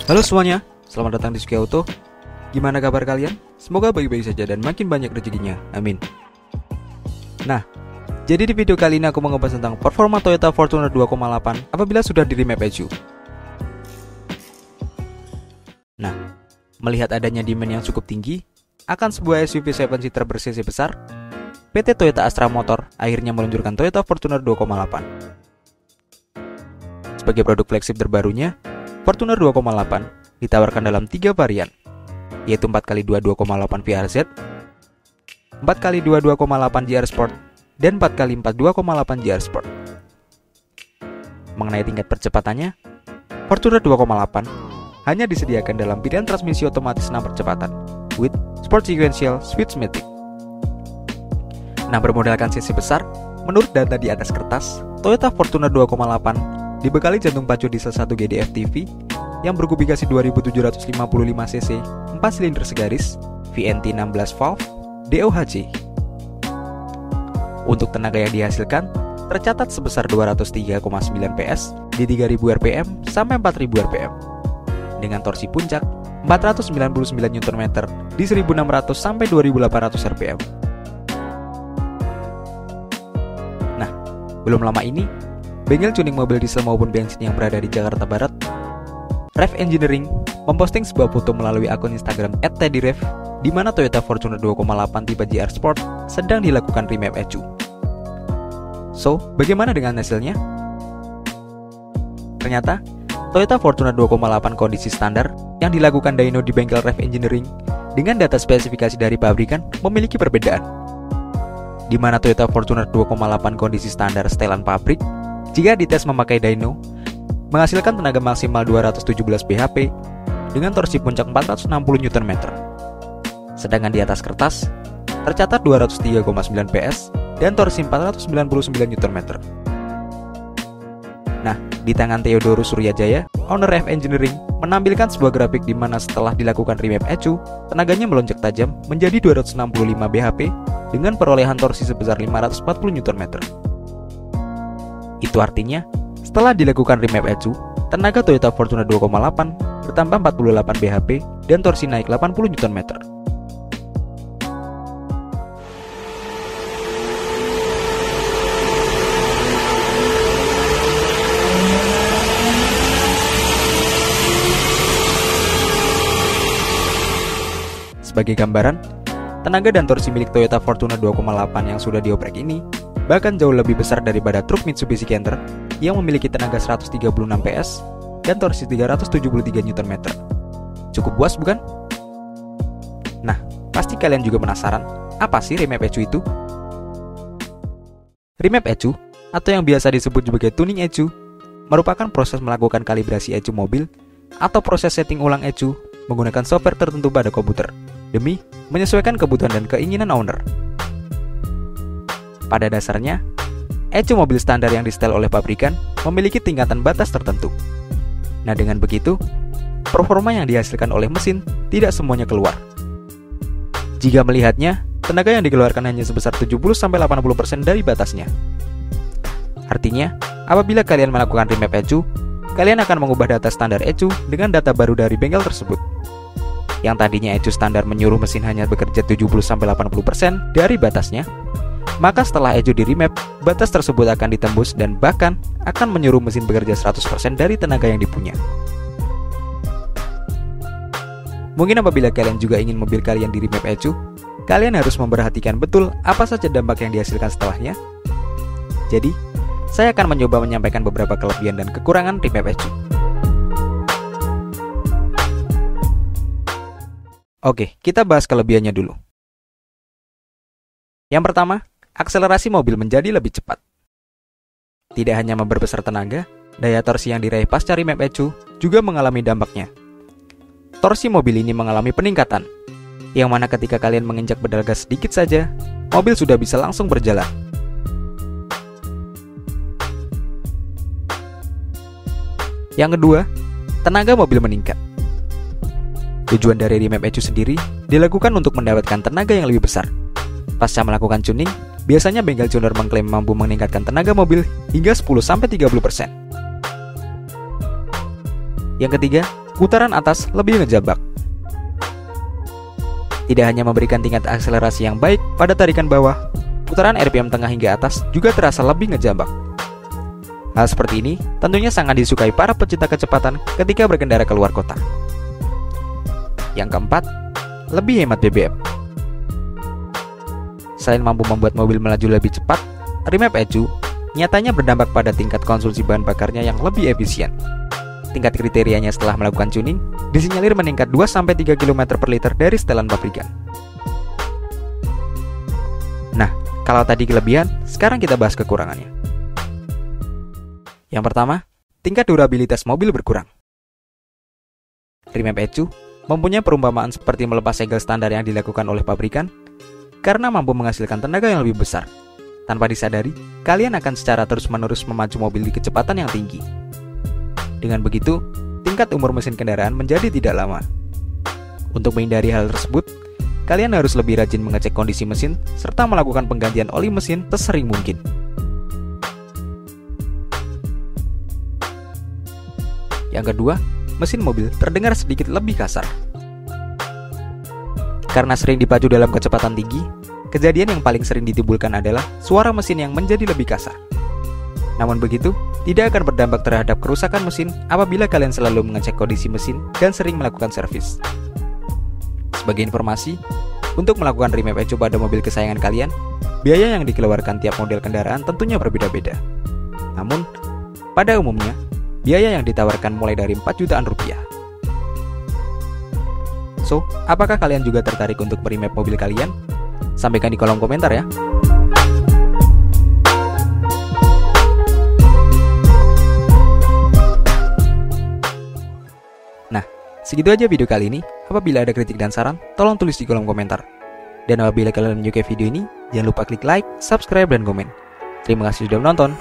Halo semuanya, selamat datang di Suki Auto. Gimana kabar kalian? Semoga baik-baik saja dan makin banyak rezekinya, amin. Nah, jadi di video kali ini aku mau ngebahas tentang performa Toyota Fortuner 2.8 apabila sudah di remap ECU. Nah, melihat adanya demand yang cukup tinggi akan sebuah SUV 7-seater bersisi besar, PT Toyota Astra Motor akhirnya meluncurkan Toyota Fortuner 2.8. Sebagai produk flagship terbarunya, Fortuner 2.8 ditawarkan dalam 3 varian, yaitu 4x2 2.8 VRZ, 4x2 2.8 GR Sport, dan 4x4 2.8 GR Sport. Mengenai tingkat percepatannya, Fortuner 2.8 hanya disediakan dalam pilihan transmisi otomatis 6 percepatan with Sport Sequential Switch-Matic. Nah, bermodalkan sisi besar, menurut data di atas kertas, Toyota Fortuner 2.8 dibekali jantung pacu diesel 1 GDF TV yang berkubikasi 2755 cc 4 silinder segaris VNT 16 valve DOHC. Untuk tenaga yang dihasilkan tercatat sebesar 203,9 PS di 3000 rpm sampai 4000 rpm dengan torsi puncak 499 Nm di 1600 sampai 2800 rpm. Nah, belum lama ini bengkel tuning mobil diesel maupun bensin yang berada di Jakarta Barat, Rev Engineering memposting sebuah foto melalui akun Instagram @teddyrev di mana Toyota Fortuner 2.8 tipe GR Sport sedang dilakukan remap ECU. So, bagaimana dengan hasilnya? Ternyata, Toyota Fortuner 2.8 kondisi standar yang dilakukan dyno di bengkel Rev Engineering dengan data spesifikasi dari pabrikan memiliki perbedaan. Di mana Toyota Fortuner 2.8 kondisi standar setelan pabrik jika dites memakai dyno, menghasilkan tenaga maksimal 217 bhp dengan torsi puncak 460 Nm. Sedangkan di atas kertas, tercatat 203,9 PS dan torsi 499 Nm. Nah, di tangan Theodorus Suryajaya, owner Rev Engineering, menampilkan sebuah grafik di mana setelah dilakukan remap ECU, tenaganya melonjak tajam menjadi 265 bhp dengan perolehan torsi sebesar 540 Nm. Itu artinya, setelah dilakukan remap ECU, tenaga Toyota Fortuner 2.8 bertambah 48 bhp dan torsi naik 80 Nm. Sebagai gambaran, tenaga dan torsi milik Toyota Fortuner 2.8 yang sudah dioprek ini bahkan jauh lebih besar daripada truk Mitsubishi Canter yang memiliki tenaga 136 PS dan torsi 373 Nm. Cukup puas bukan? Nah, pasti kalian juga penasaran, apa sih remap ECU itu? Remap ECU, atau yang biasa disebut sebagai tuning ECU, merupakan proses melakukan kalibrasi ECU mobil atau proses setting ulang ECU menggunakan software tertentu pada komputer demi menyesuaikan kebutuhan dan keinginan owner. Pada dasarnya, ECU mobil standar yang disetel oleh pabrikan memiliki tingkatan batas tertentu. Nah, dengan begitu, performa yang dihasilkan oleh mesin tidak semuanya keluar. Jika melihatnya, tenaga yang dikeluarkan hanya sebesar 70-80% dari batasnya. Artinya, apabila kalian melakukan remap ECU, kalian akan mengubah data standar ECU dengan data baru dari bengkel tersebut. Yang tadinya ECU standar menyuruh mesin hanya bekerja 70-80% dari batasnya, maka setelah ECU di remap, batas tersebut akan ditembus dan bahkan akan menyuruh mesin bekerja 100% dari tenaga yang dipunya. Mungkin apabila kalian juga ingin mobil kalian di remap ECU, kalian harus memperhatikan betul apa saja dampak yang dihasilkan setelahnya. Jadi, saya akan mencoba menyampaikan beberapa kelebihan dan kekurangan remap ECU. Oke, kita bahas kelebihannya dulu. Yang pertama, akselerasi mobil menjadi lebih cepat. Tidak hanya memperbesar tenaga, daya torsi yang diraih pasca remap ECU juga mengalami dampaknya. Torsi mobil ini mengalami peningkatan, yang mana ketika kalian menginjak pedal gas sedikit saja, mobil sudah bisa langsung berjalan. Yang kedua, tenaga mobil meningkat. Tujuan dari remap ECU sendiri dilakukan untuk mendapatkan tenaga yang lebih besar. Pasca melakukan tuning, biasanya bengkel tuner mengklaim mampu meningkatkan tenaga mobil hingga 10-30%. Yang ketiga, putaran atas lebih ngejabak. Tidak hanya memberikan tingkat akselerasi yang baik pada tarikan bawah, putaran RPM tengah hingga atas juga terasa lebih ngejambak. Hal seperti ini tentunya sangat disukai para pecinta kecepatan ketika berkendara keluar kota. Yang keempat, lebih hemat BBM. Selain mampu membuat mobil melaju lebih cepat, Remap ECU nyatanya berdampak pada tingkat konsumsi bahan bakarnya yang lebih efisien. Tingkat kriterianya setelah melakukan tuning disinyalir meningkat 2-3 km per liter dari setelan pabrikan. Nah, kalau tadi kelebihan, sekarang kita bahas kekurangannya. Yang pertama, tingkat durabilitas mobil berkurang. Remap ECU mempunyai perumpamaan seperti melepas segel standar yang dilakukan oleh pabrikan karena mampu menghasilkan tenaga yang lebih besar. Tanpa disadari, kalian akan secara terus-menerus memacu mobil di kecepatan yang tinggi. Dengan begitu, tingkat umur mesin kendaraan menjadi tidak lama. Untuk menghindari hal tersebut, kalian harus lebih rajin mengecek kondisi mesin serta melakukan penggantian oli mesin sesering mungkin. Yang kedua, mesin mobil terdengar sedikit lebih kasar. Karena sering dipacu dalam kecepatan tinggi, kejadian yang paling sering ditimbulkan adalah suara mesin yang menjadi lebih kasar. Namun begitu, tidak akan berdampak terhadap kerusakan mesin apabila kalian selalu mengecek kondisi mesin dan sering melakukan servis. Sebagai informasi, untuk melakukan remap ECU pada mobil kesayangan kalian, biaya yang dikeluarkan tiap model kendaraan tentunya berbeda-beda. Namun, pada umumnya, biaya yang ditawarkan mulai dari 4 jutaan rupiah. So, apakah kalian juga tertarik untuk meremap mobil kalian? Sampaikan di kolom komentar ya. Nah, segitu aja video kali ini. Apabila ada kritik dan saran, tolong tulis di kolom komentar. Dan apabila kalian menyukai video ini, jangan lupa klik like, subscribe, dan komen. Terima kasih sudah menonton.